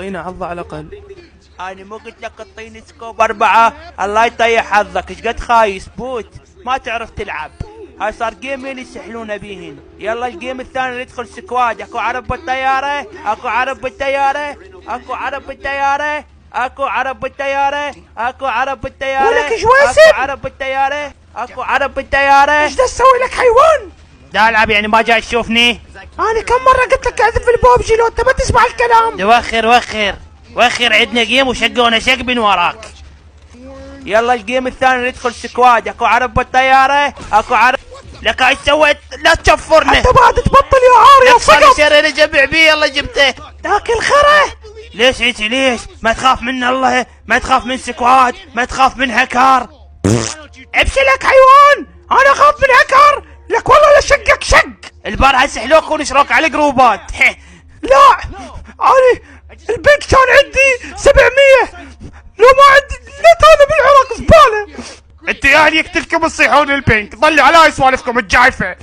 اعطينا عضة على الاقل. انا مو قلت لك اعطيني سكوب 4؟ الله يطيح حظك، ايش قد خايس بوت ما تعرف تلعب. هاي صار جيمين يسحلونا بيهن. يلا الجيم الثاني ندخل سكواد. اكو عرب بالطيارة، اكو عرب بالطيارة، اكو عرب بالطيارة، اكو عرب بالطيارة، اكو عرب بالطيارة، ولك ايش واسم؟ اكو عرب بالطيارة، اكو عرب بالطيارة. ايش دا تسوي لك حيوان؟ دا العب يعني ما جاي تشوفني؟ انا كم مرة قلت لك اعذب البوبجي لو انت ما تسمع الكلام. وخر عندنا جيم وشقونا شق من وراك. يلا الجيم الثاني ندخل سكواد. اكو عرب بالطيارة، اكو عرب. لك ايش سويت؟ لا تشفرنا. انت بعد تبطل يا عار يا صقر. شرينا جمع بيه يلا جبته. تاكل خره. ليش عيتي ليش؟ ما تخاف من الله، ما تخاف من سكواد، ما تخاف من هكار. ابشلك حيوان، انا اخاف من هكر. لك والله لا شقك شق. البارحة سحلوك ونشروك على جروبات. لا انا البنك كان عندي 700، لو ما عندي لا انا بالعراق زبالة. انت يعني يقتلكم تصيحون البنك، ضلوا على هاي سوالفكم الجايفة.